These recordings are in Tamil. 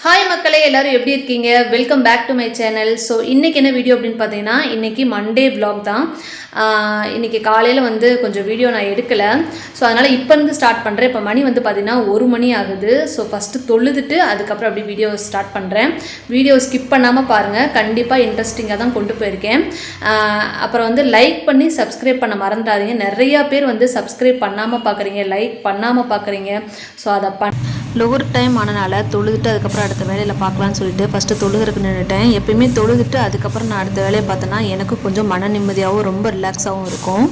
ஹாய் மக்களே, எல்லாரும் எப்படி இருக்கீங்க? Welcome back to my channel. So இன்றைக்கி என்ன வீடியோ அப்படின்னு பார்த்தீங்கன்னா, இன்றைக்கி மண்டே vlog தான். இன்றைக்கி காலையில் வந்து கொஞ்சம் வீடியோ நான் எடுக்கலை. ஸோ அதனால் இப்போ இருந்து ஸ்டார்ட் பண்ணுறேன். இப்போ மணி வந்து பார்த்திங்கன்னா 1 மணி ஆகுது. ஸோ ஃபஸ்ட்டு தொழுதுட்டு அதுக்கப்புறம் அப்படி வீடியோ ஸ்டார்ட் பண்ணுறேன். வீடியோ ஸ்கிப் பண்ணாமல் பாருங்கள், கண்டிப்பாக இன்ட்ரெஸ்டிங்காக தான் கொண்டு போயிருக்கேன். அப்புறம் வந்து லைக் பண்ணி சப்ஸ்கிரைப் பண்ண மறந்துடாதீங்க. நிறையா பேர் வந்து சப்ஸ்கிரைப் பண்ணாமல் பார்க்குறீங்க, லைக் பண்ணாமல் பார்க்குறீங்க. ஸோ அதை லோவர் டைம் ஆனனால தொழுதுட்டு அதுக்கப்புறம் அடுத்த வேலையில் பார்க்கலான்னு சொல்லிட்டு ஃபஸ்ட்டு தொழுகிறதுக்கு நின்றுட்டேன். எப்பயுமே தொழுதுட்டு அதுக்கப்புறம் நான் அடுத்த வேலையை பார்த்தேன்னா எனக்கு கொஞ்சம் மன நிம்மதியாகவும் ரொம்ப ரிலாக்ஸாகவும் இருக்கும்.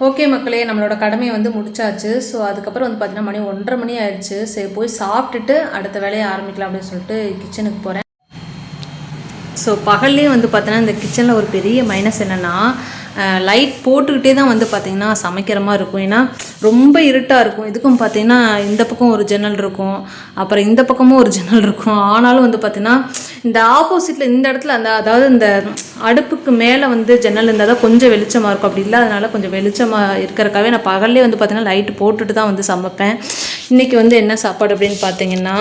ஓகே மக்களே, நம்மளோட கடமையை வந்து முடிச்சாச்சு. ஸோ அதுக்கப்புறம் வந்து பார்த்திங்கன்னா மணி 1:30 மணி ஆயிடுச்சு. சரி, போய் சாப்பிட்டுட்டு அடுத்த வேலையை ஆரம்பிக்கலாம் அப்படின்னு சொல்லிட்டு கிச்சனுக்கு போகிறேன். ஸோ பகல்லையும் வந்து பார்த்தீங்கன்னா இந்த கிச்சனில் ஒரு பெரிய மைனஸ் என்னென்னா, லைட் போட்டுக்கிட்டே தான் வந்து பார்த்திங்கன்னா சமைக்கிற மாதிரி இருக்கும். ஏன்னா ரொம்ப இருட்டாக இருக்கும். இதுக்கும் பார்த்திங்கன்னா இந்த பக்கம் ஒரு ஜன்னல் இருக்கும், அப்புறம் இந்த பக்கமும் ஒரு ஜன்னல் இருக்கும். ஆனாலும் வந்து பார்த்திங்கன்னா இந்த ஆப்போசிட்டில் இந்த இடத்துல அதாவது இந்த அடுப்புக்கு மேலே வந்து ஜன்னல் இருந்தால் தான் கொஞ்சம் வெளிச்சமாக இருக்கும். அப்படி இல்லாதனால கொஞ்சம் வெளிச்சமாக இருக்கிறக்காவே நான் பகல்லே வந்து பார்த்திங்கன்னா லைட்டு போட்டுட்டு தான் வந்து சமைப்பேன். இன்றைக்கி வந்து என்ன சாப்பாடு அப்படின்னு பார்த்திங்கன்னா,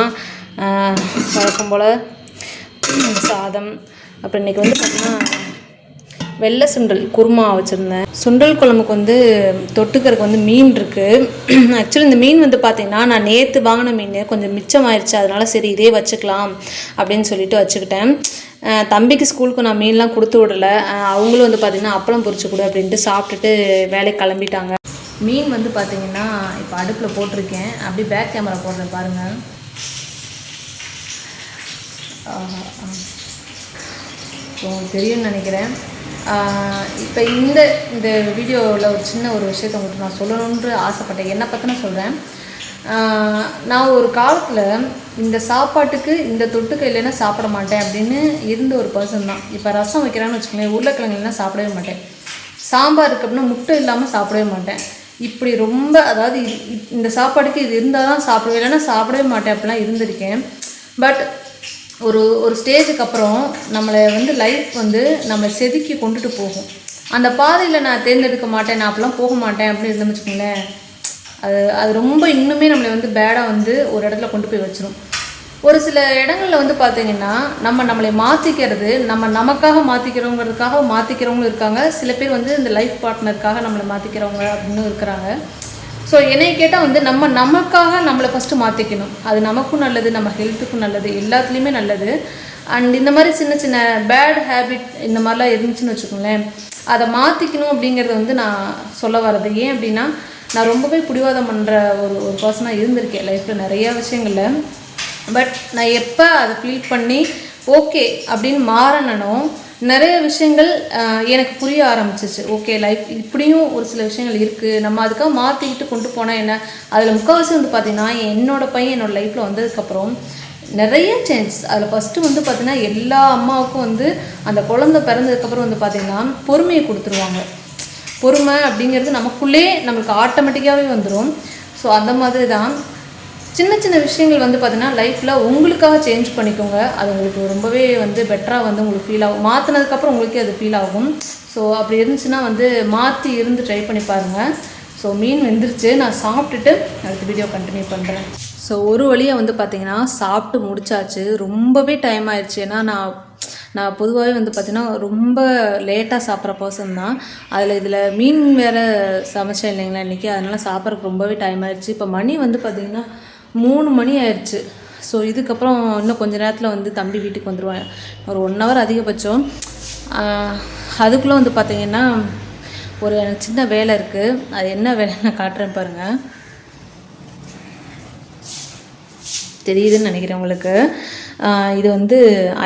வழக்கம் போல் சாதம். அப்புறம் இன்றைக்கி வந்து பார்த்திங்கன்னா வெள்ளை சுண்டல் குருமா வச்சுருந்தேன். சுண்டல் குழம்புக்கு வந்து தொட்டுக்கிறதுக்கு வந்து மீன் இருக்குது. ஆக்சுவலி இந்த மீன் வந்து பார்த்திங்கன்னா நான் நேற்று வாங்கின மீன் கொஞ்சம் மிச்சமாயிருச்சு. அதனால சரி இதே வச்சுக்கலாம் அப்படின்னு சொல்லிட்டு வச்சுக்கிட்டேன். தம்பிக்கு ஸ்கூலுக்கு நான் மீன்லாம் கொடுத்து விடலை. அவங்களும் வந்து பார்த்திங்கன்னா அப்பளம் பொரிச்சு கொடு அப்படின்ட்டு சாப்பிட்டுட்டு வேலைக்கு கிளம்பிட்டாங்க. மீன் வந்து பார்த்திங்கன்னா இப்போ அடுப்பில் போட்டிருக்கேன். அப்படி பேக் கேமரா போடுறேன் பாருங்கள். தெரியும்னு நினைக்கிறேன். இப்போ இந்த வீடியோவில் ஒரு சின்ன ஒரு விஷயத்தை உங்களுக்கு நான் சொல்லணுன்ற ஆசைப்பட்டேன். என்னை பற்றின சொல்கிறேன். நான் ஒரு காலத்தில் இந்த சாப்பாட்டுக்கு இந்த தொட்டுக்க இல்லைன்னா சாப்பிட மாட்டேன் அப்படின்னு இருந்த ஒரு பர்சன் தான். இப்போ ரசம் வைக்கிறான்னு வச்சுக்கோங்களேன், உருளைக்கிழங்கு இல்லைன்னா சாப்பிடவே மாட்டேன். சாம்பார் இருக்கு அப்படின்னா முட்டை இல்லாமல் சாப்பிடவே மாட்டேன். இப்படி ரொம்ப அதாவது இந்த சாப்பாடுக்கு இது இருந்தால் தான் சாப்பிடுவேன், இல்லைன்னா சாப்பிடவே மாட்டேன் அப்படிலாம் இருந்திருக்கேன். பட் ஒரு ஸ்டேஜுக்கு அப்புறம் நம்மளை வந்து லைஃப் வந்து நம்ம செதுக்கி கொண்டுட்டு போகும். அந்த பாதையில் நான் தேர்ந்தெடுக்க மாட்டேன், நான் அப்படிலாம் போக மாட்டேன் அப்படின்னு இருந்தேன்னு வச்சுக்கோங்களேன், அது ரொம்ப இன்னுமே நம்மளை வந்து பேடாக வந்து ஒரு இடத்துல கொண்டு போய் வச்சிடும். ஒரு சில இடங்களில் வந்து பார்த்திங்கன்னா நம்மளை மாற்றிக்கிறது, நமக்காக மாற்றிக்கிறோங்கிறதுக்காக மாற்றிக்கிறவங்களும் இருக்காங்க. சில பேர் வந்து இந்த லைஃப் பார்ட்னருக்காக நம்மளை மாற்றிக்கிறவங்க அப்படின்னு இருக்கிறாங்க. ஸோ என்னை கேட்டால் வந்து நமக்காக நம்மளை ஃபஸ்ட்டு மாற்றிக்கணும். அது நமக்கும் நல்லது, நம்ம ஹெல்த்துக்கும் நல்லது, எல்லாத்துலேயுமே நல்லது. அண்ட் இந்த மாதிரி சின்ன சின்ன பேட் ஹேபிட் இந்த மாதிரிலாம் இருந்துச்சுன்னு வச்சுக்கோங்களேன், அதை மாற்றிக்கணும் அப்படிங்கிறது வந்து நான் சொல்ல வர்றது. ஏன் அப்படின்னா, நான் ரொம்பவே பிடிவாதம் பண்ணுற ஒரு பர்சனாக இருந்திருக்கேன் லைஃப்பில் நிறையா விஷயங்களில். பட் நான் எப்போ அதை ஃபீல் பண்ணி ஓகே அப்படின்னு மாறணும், நிறைய விஷயங்கள் எனக்கு புரிய ஆரம்பிச்சிச்சு. ஓகே, லைஃப் இப்படியும் ஒரு சில விஷயங்கள் இருக்குது, நம்ம அதுக்காக மாற்றிக்கிட்டு கொண்டு போனால் என்ன. அதில் முக்கால்வாசி வந்து பார்த்திங்கன்னா என்னோடய பையன் என்னோடய லைஃப்பில் வந்ததுக்கப்புறம் நிறைய சேஞ்ச். அதில் ஃபஸ்ட்டு வந்து பார்த்திங்கன்னா எல்லா அம்மாவுக்கும் வந்து அந்த குழந்தை பிறந்ததுக்கப்புறம் வந்து பார்த்திங்கன்னா பொறுமையை கொடுத்துருவாங்க. பொறுமை அப்படிங்கிறது நமக்குள்ளே நம்மளுக்கு ஆட்டோமேட்டிக்காகவே வந்துடும். ஸோ அந்த மாதிரி தான் சின்ன சின்ன விஷயங்கள் வந்து பார்த்திங்கன்னா லைஃப்பில் உங்களுக்காக சேஞ்ச் பண்ணிக்கோங்க. அது உங்களுக்கு ரொம்பவே வந்து பெட்டராக வந்து உங்களுக்கு ஃபீல் ஆகும். மாற்றினதுக்கப்புறம் உங்களுக்கே அது ஃபீல் ஆகும். ஸோ அப்படி இருந்துச்சுன்னா வந்து மாற்றி இருந்து ட்ரை பண்ணி பாருங்கள். ஸோ மீன் வெந்துருச்சு, நான் சாப்பிட்டுட்டு அடுத்த வீடியோ கண்டினியூ பண்ணுறேன். ஸோ ஒரு வழியாக வந்து பார்த்திங்கன்னா சாப்பிட்டு முடிச்சாச்சு. ரொம்பவே டைம் ஆயிடுச்சு. ஏன்னா நான் பொதுவாகவே வந்து பார்த்திங்கன்னா ரொம்ப லேட்டாக சாப்பிட்ற பர்சன் தான். இதில் மீன் வேறு சமைச்சேன் இல்லைங்களா இன்றைக்கி, அதனால் சாப்பிட்றதுக்கு ரொம்பவே டைம் ஆயிடுச்சு. இப்போ மணி வந்து பார்த்திங்கன்னா 3 மணி ஆயிடுச்சு. ஸோ இதுக்கப்புறம் இன்னும் கொஞ்சம் நேரத்தில் வந்து தம்பி வீட்டுக்கு வந்துடுவாங்க. ஒரு 1 ஹவர் அதிகபட்சம். அதுக்குள்ளே வந்து பார்த்திங்கன்னா எனக்கு சின்ன வேலை இருக்குது. அது என்ன வேலை நான் காட்டுறேன் பாருங்கள். தெரியுதுன்னு நினைக்கிறேன் உங்களுக்கு. இது வந்து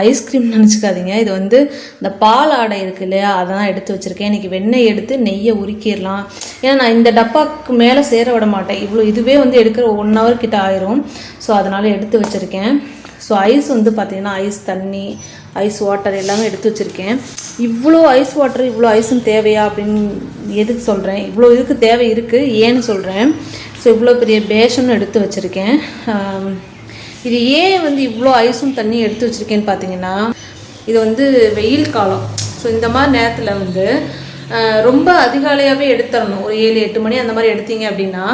ஐஸ்கிரீம் நினச்சிக்காதீங்க. இது வந்து இந்த பால் ஆடை இருக்குது இல்லையா, அதான் எடுத்து வச்சுருக்கேன். இன்றைக்கி வெண்ணெய் எடுத்து நெய்யை உரிக்கிடலாம். ஏன்னா நான் இந்த டப்பாக்கு மேலே சேர விட மாட்டேன். இதுவே வந்து எடுக்கிற 1 ஹவர் கிட்ட ஆயிரும். ஸோ அதனால் எடுத்து வச்சுருக்கேன். ஸோ ஐஸ் வந்து பார்த்திங்கன்னா ஐஸ் தண்ணி, ஐஸ் வாட்டர் எல்லாமே எடுத்து வச்சுருக்கேன். இவ்வளோ ஐஸ் வாட்டர் இவ்வளோ ஐஸும் தேவையா அப்படின்னு எதுக்கு சொல்கிறேன், இவ்வளோ இதுக்கு தேவை இருக்குது ஏன்னு சொல்கிறேன். ஸோ இவ்வளோ பெரிய பேஷனும் எடுத்து வச்சுருக்கேன். இது ஏன் வந்து இவ்வளோ ஐஸும் தண்ணி எடுத்து வச்சுருக்கேன்னு பார்த்தீங்கன்னா, இது வந்து வெயில் காலம். ஸோ இந்த மாதிரி நேரத்தில் வந்து ரொம்ப அதிகாலையாகவே எடுத்துடணும். ஒரு 7-8 மணி அந்த மாதிரி எடுத்தீங்க அப்படின்னா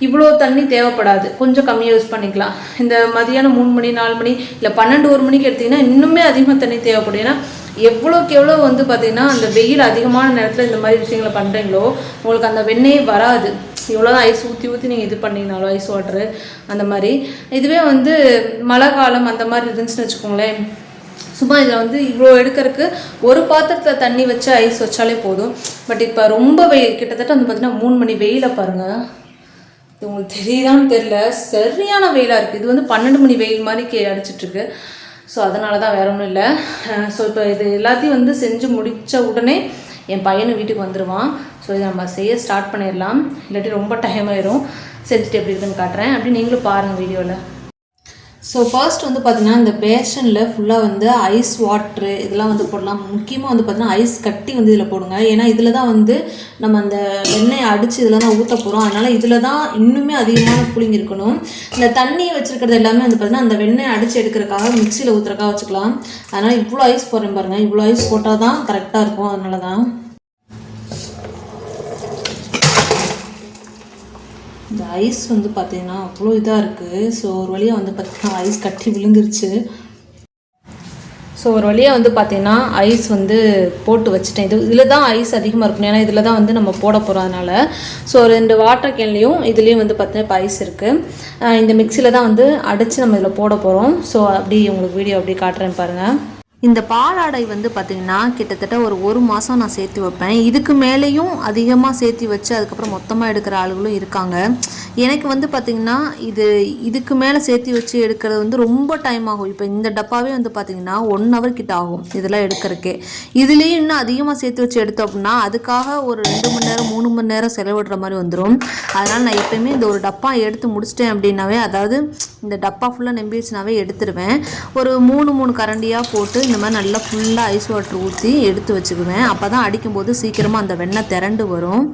இவ்வளோ தண்ணி தேவைப்படாது, கொஞ்சம் கம்மியாக யூஸ் பண்ணிக்கலாம். இந்த மதியானம் 3 மணி 4 மணி இல்லை 12-1 மணிக்கு எடுத்திங்கன்னா இன்னுமே அதிகமாக தண்ணி தேவைப்படும். ஏன்னா எவ்வளோக்கு எவ்வளோ வந்து பார்த்திங்கன்னா அந்த வெயில் அதிகமான நேரத்தில் இந்த மாதிரி விஷயங்களை பண்ணுறீங்களோ உங்களுக்கு அந்த வெண்ணெயே வராது. இவ்வளோதான் ஐஸ் ஊற்றி நீங்கள் இது பண்ணிங்கனாலும் ஐஸ் வாட்ரு அந்த மாதிரி. இதுவே வந்து மழை காலம் அந்த மாதிரி இருந்துச்சுன்னு வச்சுக்கோங்களேன், சும்மா இதில் வந்து இவ்வளோ எடுக்கிறதுக்கு ஒரு பாத்திரத்தில் தண்ணி வச்சு ஐஸ் வச்சாலே போதும். பட் இப்போ ரொம்ப வெயில், கிட்டத்தட்ட வந்து பார்த்திங்கன்னா 3 மணி வெயிலை பாருங்கள். இது உங்களுக்கு தெரியுதான்னு தெரில, சரியான வெயிலாக இருக்குது. இது வந்து 12 மணி வெயில் மாதிரி அடிச்சிட்ருக்கு. ஸோ அதனால தான் வேற ஒன்றும் இல்லை. ஸோ இப்போ இது எல்லாத்தையும் வந்து செஞ்சு முடித்த உடனே என் பையனை வீட்டுக்கு வந்துடுவான். ஸோ இதை நம்ம செய்ய ஸ்டார்ட் பண்ணிடலாம், இல்லாட்டி ரொம்ப டைம் ஆயிரும். செஞ்சுட்டு எப்படி இருக்குன்னு காட்டுறேன், அப்படி நீங்களும் பாருங்கள் வீடியோவில். ஸோ ஃபர்ஸ்ட் வந்து பார்த்திங்கன்னா இந்த பேஷனில் ஃபுல்லாக வந்து ஐஸ் வாட்ரு இதெல்லாம் வந்து போடலாம். முக்கியமாக வந்து பார்த்திங்கன்னா ஐஸ் கட்டி வந்து இதில் போடுங்க. ஏன்னா இதில் தான் வந்து நம்ம அந்த வெண்ணெயை அடித்து இதில் தான் ஊற்ற போகிறோம். அதனால் இதில் தான் இன்னுமே அதிகமான கூலிங் இருக்கணும். இந்த தண்ணி வச்சுருக்கிறது எல்லாமே வந்து பார்த்திங்கன்னா அந்த வெண்ணெயை அடித்து எடுக்கிறதுக்காக மிக்சியில் ஊற்றுறக்காக வச்சுக்கலாம். அதனால் இவ்வளோ ஐஸ் போடுறேன் பாருங்கள், இவ்வளோ ஐஸ் போட்டால் தான் கரெக்டாக இருக்கும். அதனால தான் இந்த ஐஸ் வந்து பார்த்திங்கன்னா அவ்வளோ இதாக இருக்குது. ஸோ ஒரு வழியாக வந்து பார்த்திங்கன்னா ஐஸ் கட்டி விழுந்துருச்சு. ஸோ ஒரு வழியாக வந்து பார்த்திங்கன்னா ஐஸ் வந்து போட்டு வச்சுட்டேன். இதில் தான் ஐஸ் அதிகமாக இருக்கணும், ஏன்னா இதில் தான் வந்து நம்ம போட போகிறோம். அதனால் ஸோ 2 வாட்டர் கேன்லேயும் இதுலேயும் வந்து பார்த்திங்கன்னா இப்போ ஐஸ் இருக்குது. இந்த மிக்சியில் தான் வந்து அடைச்சி நம்ம இதில் போட போகிறோம். ஸோ அப்படி உங்களுக்கு வீடியோ அப்படி காட்டுறேன் பாருங்கள். இந்த பாலாடை வந்து பார்த்திங்கன்னா கிட்டத்தட்ட ஒரு மாதம் நான் சேர்த்து வைப்பேன். இதுக்கு மேலேயும் அதிகமாக சேர்த்து வச்சு அதுக்கப்புறம் மொத்தமாக எடுக்கிற ஆளுகளும் இருக்காங்க. எனக்கு வந்து பார்த்திங்கன்னா இதுக்கு மேலே சேர்த்து வச்சு எடுக்கிறது வந்து ரொம்ப டைம் ஆகும். இப்போ இந்த டப்பாவே வந்து பார்த்திங்கன்னா 1 hour கிட்ட ஆகும் இதெல்லாம் எடுக்கிறதுக்கே. இதுலேயும் இன்னும் அதிகமாக சேர்த்து வச்சு எடுத்தோம் அப்படின்னா அதுக்காக ஒரு 2 மணி நேரம் 3 மணி நேரம் செலவிடுற மாதிரி வந்துடும். அதனால் நான் எப்போயுமே இந்த ஒரு டப்பா எடுத்து முடிச்சிட்டேன் அப்படின்னாவே, அதாவது இந்த டப்பா ஃபுல்லாக நம்பிடுச்சுனாவே எடுத்துடுவேன். ஒரு 3 கரண்டியாக போட்டு இந்த மாதிரி நல்லா ஃபுல்லாக ஐஸ் வாட்டர் ஊற்றி எடுத்து வச்சுக்குவேன். அப்போ தான் அடிக்கும்போது சீக்கிரமாக அந்த வெண்ணெய் திரண்டு வரும்.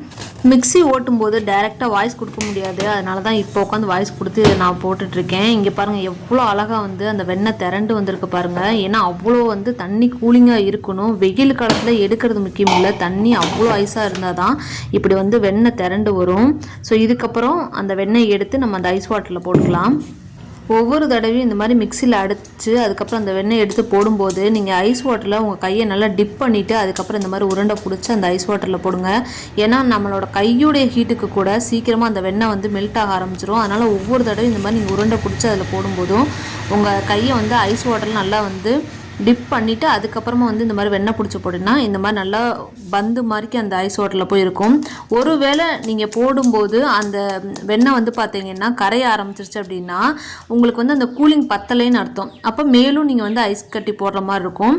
மிக்ஸி ஓட்டும்போது டைரெக்டாக வாய்ஸ் கொடுக்க முடியாது, அதனால தான் இப்போ உட்காந்து வாய்ஸ் கொடுத்து நான் போட்டுட்ருக்கேன். இங்கே பாருங்கள் எவ்வளோ அழகாக வந்து அந்த வெண்ணெய் திரண்டு வந்திருக்கு பாருங்கள். ஏன்னா அவ்வளோ வந்து தண்ணி கூலிங்காக இருக்கணும். வெயில் காலத்தில் எடுக்கிறது முக்கியம் இல்லை, தண்ணி அவ்வளோ ஐஸாக இருந்தால் தான் இப்படி வந்து வெண்ணெய் திரண்டு வரும். ஸோ இதுக்கப்புறம் அந்த வெண்ணெய் எடுத்து நம்ம அந்த ஐஸ் வாட்டரில் போட்டுக்கலாம். ஒவ்வொரு தடவையும் இந்த மாதிரி மிக்சியில் அடித்து அதுக்கப்புறம் அந்த வெண்ணெய் எடுத்து போடும்போது நீங்கள் ஐஸ் வாட்டரில் உங்கள் கையை நல்லா டிப் பண்ணிவிட்டு அதுக்கப்புறம் இந்த மாதிரி உருண்டை பிடிச்சி அந்த ஐஸ் வாட்டரில் போடுங்க. ஏன்னா நம்மளோட கையுடைய ஹீட்டுக்கு கூட சீக்கிரமாக அந்த வெண்ணெய் வந்து மெல்ட் ஆக ஆரம்பிச்சிடும். அதனால் ஒவ்வொரு தடவையும் இந்த மாதிரி நீங்கள் உருண்டை பிடிச்சி அதில் போடும்போதும் உங்கள் கையை வந்து ஐஸ் வாட்டரில் நல்லா வந்து டிப் பண்ணிவிட்டு அதுக்கப்புறமா வந்து இந்த மாதிரி வெண்ணெய் பிடிச்சி போட்டிங்கன்னா இந்த மாதிரி நல்லா பந்து மாதிரிக்கு அந்த ஐஸ் வாட்டரில் போய் இருக்கும். ஒருவேளை நீங்கள் போடும்போது அந்த வெண்ணெய் வந்து பார்த்தீங்கன்னா கரைய ஆரம்பிச்சிருச்சு அப்படின்னா உங்களுக்கு வந்து அந்த கூலிங் பத்தலைன்னு அர்த்தம். அப்போ மேலும் நீங்கள் வந்து ஐஸ் கட்டி போடுற மாதிரி இருக்கும்.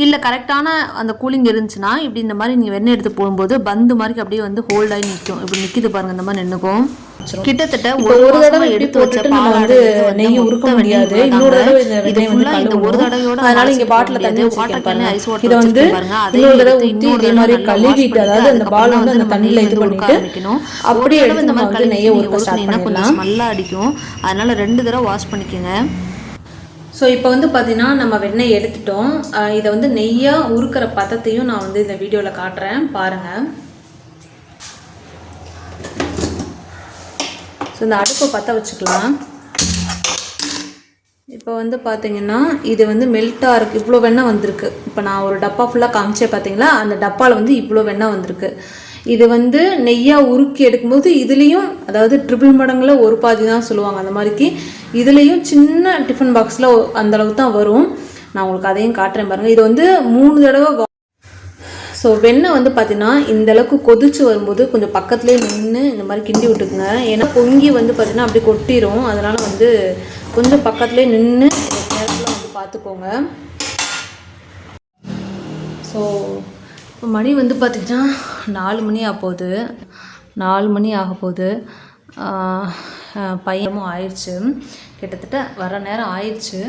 இல்லை கரெக்டான அந்த கூலிங் இருந்துச்சுன்னா இப்படி இந்த மாதிரி நீங்கள் வெண்ணெய் எடுத்து போடும்போது பந்து மாதிரி அப்படியே வந்து ஹோல்ட் ஆகி நிற்கும். இப்படி நிற்கிது பாருங்கள், இந்த மாதிரி நின்றுக்கும். கிட்டத்தட்ட ஒரு தடவை எடுத்து வச்ச நம்ம வந்து நெய் உருக்க முடியாது. இன்னொரு தடவை இந்த ஒரு தடவையோட அதனால இங்க பாட்டில தண்ணி வச்சிருக்கேன் பாருங்க. இத வந்து இன்னொரு தடவை ஊத்தி இதே மாதிரி கழுவிட்டு, அதாவது அந்த பால் வந்து அந்த தண்ணியில இது பண்ணிட்டு அப்படியே எடுத்து இந்த மாதிரி நெய்யை ஊற ஸ்டார்ட் பண்ணலாம். கொஞ்சம் ஸ்மெல்லா அடிக்கும், அதனால 2 தடவை வாஷ் பண்ணிக்கோங்க. ஸோ இப்போ வந்து பார்த்தீங்கன்னா நம்ம வெண்ணெய் எடுத்துட்டோம். இதை வந்து நெய்யாக உருக்கிற பதத்தையும் நான் வந்து இந்த வீடியோவில் காட்டுறேன் பாருங்கள். ஸோ இந்த அடுப்பை பற்ற வச்சுக்கலாம். இப்போ வந்து பார்த்திங்கன்னா இது வந்து மெல்ட்டாக இருக்குது, இவ்வளோ வெண்ணெய் வந்திருக்கு. இப்போ நான் ஒரு டப்பா ஃபுல்லாக காமிச்சே பார்த்தீங்களா, அந்த டப்பாவில் வந்து இவ்வளோ வெண்ணெய் வந்திருக்கு. இது வந்து நெய்யாக உருக்கி எடுக்கும்போது இதுலேயும், அதாவது ட்ரிபிள் மடங்கில் ஒரு பாதி தான் சொல்லுவாங்க அந்த மாதிரிக்கு, இதுலேயும் சின்ன டிஃபன் பாக்ஸில் அந்தளவுக்கு தான் வரும். நான் உங்களுக்கு அதையும் காட்டுறேன் பாருங்கள். இது வந்து 3 தடவை. ஸோ வெண்ணெய் வந்து பார்த்தீங்கன்னா இந்தளவுக்கு கொதிச்சு வரும்போது கொஞ்சம் பக்கத்துலேயே நின்று இந்த மாதிரி கிண்டி விட்டுக்குங்க. ஏன்னா பொங்கி வந்து பார்த்திங்கன்னா அப்படி கொட்டிடும். அதனால் வந்து கொஞ்சம் பக்கத்துலேயே நின்று நேரத்தில் வந்து பார்த்துக்கோங்க. ஸோ இப்போ மணி வந்து பார்த்திங்கன்னா 4 மணி ஆகப்போகுது. 4 மணி ஆக போகுது. பையனும் ஆயிடுச்சு, கிட்டத்தட்ட வர நேரம் ஆயிடுச்சு.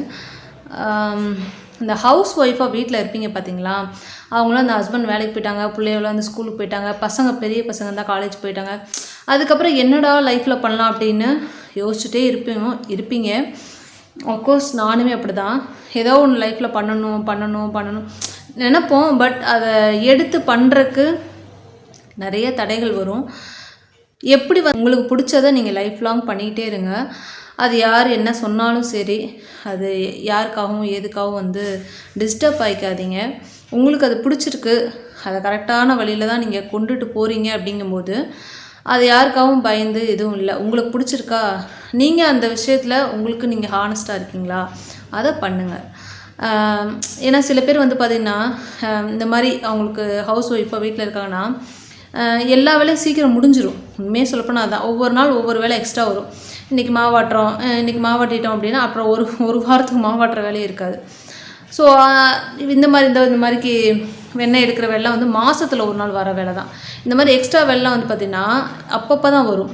இந்த ஹவுஸ் ஒய்ஃபாக வீட்டில் இருப்பீங்க பார்த்தீங்களா, அவங்களாம் அந்த ஹஸ்பண்ட் வேலைக்கு போயிட்டாங்க, பிள்ளைகளாம் அந்த ஸ்கூலுக்கு போயிட்டாங்க, பசங்க பெரிய பசங்க தான் காலேஜ் போயிட்டாங்க. அதுக்கப்புறம் என்னடா லைஃப்பில் பண்ணலாம் அப்படின்னு யோசிச்சுட்டே இருப்பீங்க. அஃப்கோர்ஸ் நானுமே அப்படி தான். ஏதோ ஒன்று லைஃப்பில் பண்ணணும் நினைப்போம். பட் அதை எடுத்து பண்ணுறக்கு நிறைய தடைகள் வரும். எப்படி உங்களுக்கு பிடிச்சதை நீங்கள் லைஃப் லாங் பண்ணிக்கிட்டே இருங்க. அது யார் என்ன சொன்னாலும் சரி, அது யாருக்காகவும் எதுக்காகவும் வந்து டிஸ்டர்ப் ஆகிக்காதீங்க. உங்களுக்கு அது பிடிச்சிருக்கு, அதை கரெக்டான வழியில் தான் நீங்கள் கொண்டுட்டு போகிறீங்க அப்படிங்கும்போது அது யாருக்காகவும் பயந்து எதுவும் இல்லை. உங்களுக்கு பிடிச்சிருக்கா, நீங்கள் அந்த விஷயத்தில் உங்களுக்கு நீங்கள் ஹானஸ்ட்டாக இருக்கீங்களா, அதை பண்ணுங்கள். ஏன்னா சில பேர் வந்து பார்த்திங்கன்னா இந்த மாதிரி அவங்களுக்கு ஹவுஸ் ஒய்ஃபாக வீட்டில் இருக்காங்கன்னா எல்லா வேலையும் சீக்கிரம் முடிஞ்சிடும். உண்மையே சொல்லப்போனால் அதான், ஒவ்வொரு நாள் ஒவ்வொரு வேலை எக்ஸ்ட்ரா வரும். இன்றைக்கி மாவாட்டுறோம், இன்றைக்கி மாவாட்டிட்டோம் அப்படின்னா அப்புறம் ஒரு வாரத்துக்கு மாவாட்டுற வேலையே இருக்காது. ஸோ இந்த மாதிரிக்கு வெண்ணெய் எடுக்கிற வேலைலாம் வந்து மாதத்தில் ஒரு நாள் வர வேலை தான். இந்த மாதிரி எக்ஸ்ட்ரா வேலைலாம் வந்து பார்த்திங்கன்னா அப்பப்போ தான் வரும்.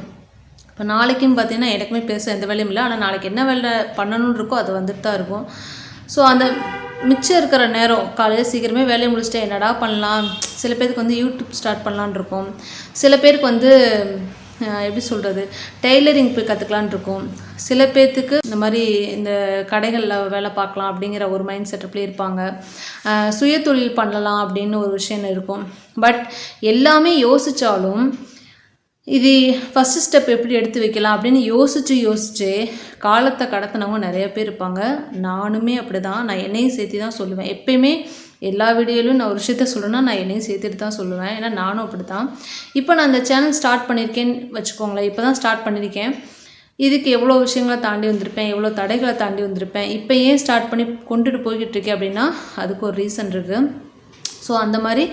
இப்போ நாளைக்குன்னு பார்த்தீங்கன்னா எனக்குமே பேச எந்த வேலையும் இல்லை, ஆனால் நாளைக்கு என்ன வேலை பண்ணணுன்னு இருக்கோ அது வந்துட்டு தான் இருக்கும். ஸோ அந்த மிச்சம் இருக்கிற நேரம் காலையில் சீக்கிரமே வேலையை முடிச்சுட்டு என்னடா பண்ணலாம், சில பேருக்கு வந்து யூடியூப் ஸ்டார்ட் பண்ணலான் இருக்கும், சில பேருக்கு வந்து எப்படி சொல்கிறது டெய்லரிங் போய் கற்றுக்கலான் இருக்கும், சில பேர்த்துக்கு இந்த மாதிரி இந்த கடைகளில் வேலை பார்க்கலாம் அப்படிங்கிற ஒரு மைண்ட் செட்டப்லேயே இருப்பாங்க, சுய தொழில் பண்ணலாம் அப்படின்னு ஒரு விஷயம் இருக்கும். பட் எல்லாமே யோசித்தாலும் இது ஃபஸ்ட்டு ஸ்டெப் எப்படி எடுத்து வைக்கலாம் அப்படின்னு யோசித்து காலத்தை கடத்தினவங்க நிறைய பேர் இருப்பாங்க. நானுமே அப்படி தான், நான் என்னையும் சேர்த்து தான் சொல்லுவேன். எப்பயுமே எல்லா வீடியோலையும் நான் ஒரு விஷயத்த சொல்கிறேன்னா நான் என்னையும் சேர்த்துட்டு தான் சொல்லுவேன். ஏன்னா நானும் அப்படி தான். இப்போ நான் இந்த சேனல் ஸ்டார்ட் பண்ணியிருக்கேன்னு வச்சுக்கோங்களேன், இப்போ தான் ஸ்டார்ட் பண்ணியிருக்கேன். இதுக்கு எவ்வளோ விஷயங்களை தாண்டி வந்திருப்பேன், எவ்வளோ தடைகளை தாண்டி வந்திருப்பேன். இப்போ ஏன் ஸ்டார்ட் பண்ணி கொண்டுட்டு போய்கிட்டு இருக்கேன் அப்படின்னா அதுக்கு ஒரு ரீசன் இருக்குது. ஸோ அந்த மாதிரி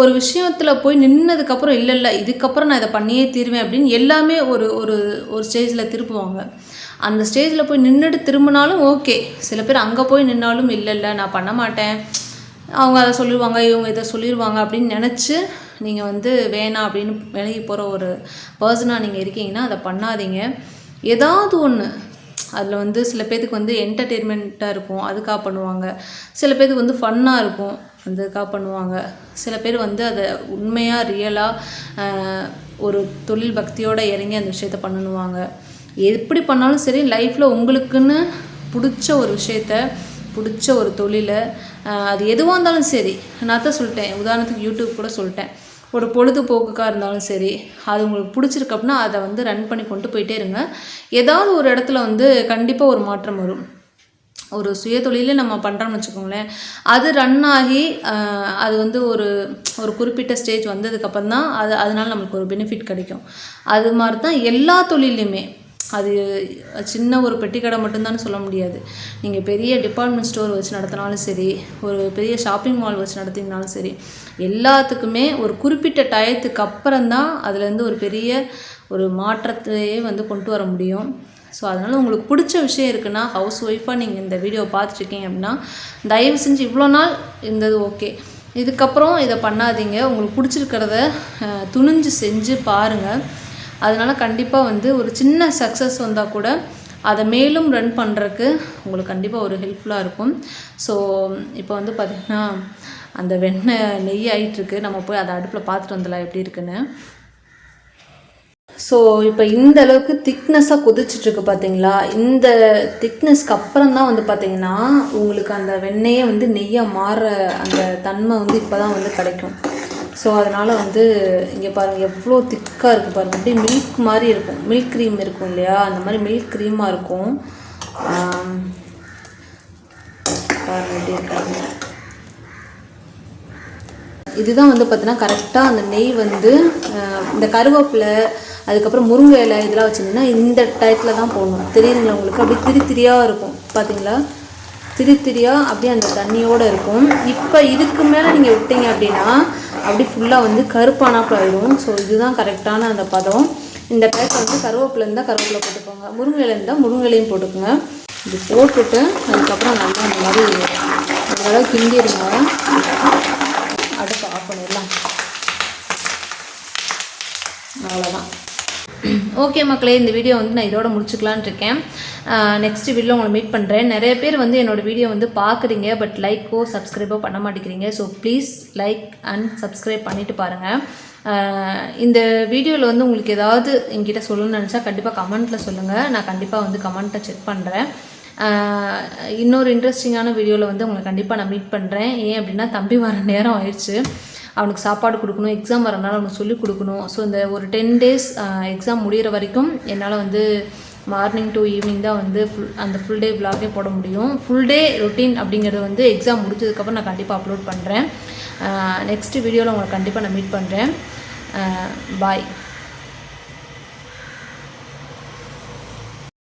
ஒரு விஷயத்தில் போய் நின்னதுக்கப்புறம் இல்லை இதுக்கப்புறம் நான் இதை பண்ணியே தீருவேன் அப்படின்னு எல்லாமே ஒரு ஒரு ஒரு ஸ்டேஜில் திருப்புவாங்க. அந்த ஸ்டேஜில் போய் நின்றுட்டு திரும்பினாலும் ஓகே, சில பேர் அங்கே போய் நின்னாலும் இல்லை நான் பண்ண மாட்டேன், அவங்க அதை சொல்லிடுவாங்க, இவங்க இதை சொல்லிடுவாங்க அப்படின்னு நினச்சி நீங்கள் வந்து வேணாம் அப்படின்னு விலகி போகிற ஒரு பர்சனாக நீங்கள் இருக்கீங்கன்னா அதை பண்ணாதீங்க. ஏதாவது ஒன்று அதில் வந்து சில பேர்த்துக்கு வந்து என்டர்டெயின்மெண்ட்டாக இருக்கும், அதுக்காக பண்ணுவாங்க. சில பேர்த்துக்கு வந்து ஃபன்னாக இருக்கும், அதுக்காக பண்ணுவாங்க. சில பேர் வந்து அதை உண்மையாக ரியலாக ஒரு தொழில் பக்தியோடு இறங்கி அந்த விஷயத்த பண்ணுவாங்க. எப்படி பண்ணாலும் சரி, லைஃப்பில் உங்களுக்குன்னு பிடிச்ச ஒரு விஷயத்த, பிடிச்ச ஒரு தொழிலை, அது எதுவாக இருந்தாலும் சரி, நான் தான் சொல்லிட்டேன், உதாரணத்துக்கு யூடியூப் கூட சொல்லிட்டேன், ஒரு பொழுதுபோக்குக்காக இருந்தாலும் சரி, அது உங்களுக்கு பிடிச்சிருக்கு அப்படின்னா அதை வந்து ரன் பண்ணி கொண்டு போயிட்டே இருங்க. ஏதாவது ஒரு இடத்துல வந்து கண்டிப்பாக ஒரு மாற்றம் வரும். ஒரு சுய தொழிலே நம்ம பண்ணுறோம்னு வச்சுக்கோங்களேன், அது ரன் ஆகி அது வந்து ஒரு ஒரு குறிப்பிட்ட ஸ்டேஜ் வந்ததுக்கப்புறம் தான் அதனால் நம்மளுக்கு ஒரு பெனிஃபிட் கிடைக்கும். அது மாதிரி தான் எல்லா தொழிலையுமே. அது சின்ன ஒரு பெட்டி கடை மட்டும்தான் சொல்ல முடியாது. நீங்கள் பெரிய டிபார்ட்மெண்ட் ஸ்டோர் வச்சு நடத்தினாலும் சரி, ஒரு பெரிய ஷாப்பிங் மால் வச்சு நடத்தினாலும் சரி, எல்லாத்துக்குமே ஒரு குறிப்பிட்ட டயத்துக்கு அப்புறம் தான் அதுலேருந்து ஒரு பெரிய ஒரு மாற்றத்தையே வந்து கொண்டு வர முடியும். ஸோ அதனால் உங்களுக்கு பிடிச்ச விஷயம் இருக்குன்னா, ஹவுஸ் ஒய்ஃபாக நீங்கள் இந்த வீடியோவை பார்த்துட்ருக்கீங்க அப்படின்னா தயவு செஞ்சு இவ்வளோ நாள் இருந்தது ஓகே, இதுக்கப்புறம் இதை பண்ணாதீங்க. உங்களுக்கு பிடிச்சிருக்கிறத துணிஞ்சு செஞ்சு பாருங்கள். அதனால் கண்டிப்பாக வந்து ஒரு சின்ன சக்ஸஸ் வந்தால் கூட அதை மேலும் ரன் பண்ணுறதுக்கு உங்களுக்கு கண்டிப்பாக ஒரு ஹெல்ப்ஃபுல்லாக இருக்கும். ஸோ இப்போ வந்து பார்த்திங்கன்னா அந்த வெண்ணெய் நெய் ஆகிட்டுருக்கு, நம்ம போய் அதை அடுப்பில் பார்த்துட்டு வந்துடலாம் எப்படி இருக்குன்னு. ஸோ இப்போ இந்த அளவுக்கு திக்னஸாக கொதிச்சிட்ருக்கு பார்த்தீங்களா, இந்த திக்னஸ்க்கு அப்புறம் தான் வந்து பார்த்திங்கன்னா உங்களுக்கு அந்த வெண்ணெயை வந்து நெய்யாக மாறுற அந்த தன்மை வந்து இப்போ தான் வந்து கிடைக்கும். ஸோ அதனால் வந்து இங்கே பாருங்கள் எவ்வளோ திக்காக இருக்குது பாருங்கள், அப்படியே மில்க் மாதிரி இருக்கும், மில்க் க்ரீம் இருக்கும் இல்லையா, அந்த மாதிரி மில்க் க்ரீமாக இருக்கும். பாருங்கள் எப்படி இருக்காங்க. இதுதான் வந்து பார்த்தீங்கன்னா கரெக்டாக அந்த நெய் வந்து இந்த கருவேப்பிலை, அதுக்கப்புறம் முருங்கை இலை இதெல்லாம் வச்சுருந்தீங்கன்னா இந்த டயத்தில் தான் போடணும். தெரியுதுங்களா உங்களுக்கு, அப்படியே திரியாக இருக்கும் பார்த்தீங்களா, திரியாக அப்படியே அந்த தண்ணியோடு இருக்கும். இப்போ இதுக்கு மேலே நீங்கள் விட்டீங்க அப்படின்னா அப்படி ஃபுல்லாக வந்து கருப்பானாப்பில் ஆகிடும். ஸோ இதுதான் கரெக்டான அந்த பதம். இந்த டயத்தில் வந்து கருவேப்பிலை இருந்தால் கருவேப்பிலை போட்டுக்கோங்க, முருங்கை இலை இருந்தால் முருங்கைலையும் போட்டுக்கோங்க. இது போட்டுட்டு அதுக்கப்புறம் நல்லா அந்த மாதிரி நல்லா கிண்டிடுங்க. அடுப்பு ஆஃப் பண்ணிடலாம், அவ்வளோதான். ஓகே மக்களே, இந்த வீடியோ வந்து நான் இதோட முடிச்சுக்கலான்னு இருக்கேன். நெக்ஸ்ட் வீடியோவில் உங்களை மீட் பண்ணுறேன். நிறைய பேர் வந்து என்னோடய வீடியோ வந்து பார்க்குறீங்க, பட் லைக்கோ சப்ஸ்கிரைபோ பண்ண மாட்டேங்கிறீங்க. So please like and subscribe பண்ணிவிட்டு பாருங்கள். இந்த வீடியோவில் வந்து உங்களுக்கு ஏதாவது என்கிட்ட சொல்லணும்னு நினச்சா கண்டிப்பாக கமெண்ட்டில் சொல்லுங்கள், நான் கண்டிப்பாக வந்து கமெண்ட்டை செக் பண்ணுறேன். இன்னொரு இன்ட்ரெஸ்டிங்கான வீடியோவில் வந்து உங்களை கண்டிப்பாக நான் மீட் பண்ணுறேன். ஏன் அப்படின்னா தம்பி வர நேரம் ஆயிடுச்சு, அவனுக்கு சாப்பாடு கொடுக்கணும், எக்ஸாம் வரனால அவனுக்கு சொல்லிக் கொடுக்கணும். ஸோ இந்த ஒரு 10 days எக்ஸாம் முடிகிற வரைக்கும் என்னால் வந்து மார்னிங் டு ஈவினிங் தான் வந்து அந்த ஃபுல் டே விலாகே போட முடியும். ஃபுல் டே ரொட்டீன் அப்படிங்கிறது வந்து எக்ஸாம் முடிச்சதுக்கப்புறம் நான் கண்டிப்பாக அப்லோட் பண்ணுறேன். நெக்ஸ்ட் வீடியோவில் உங்களை கண்டிப்பாக நான் மீட் பண்ணுறேன். பாய்.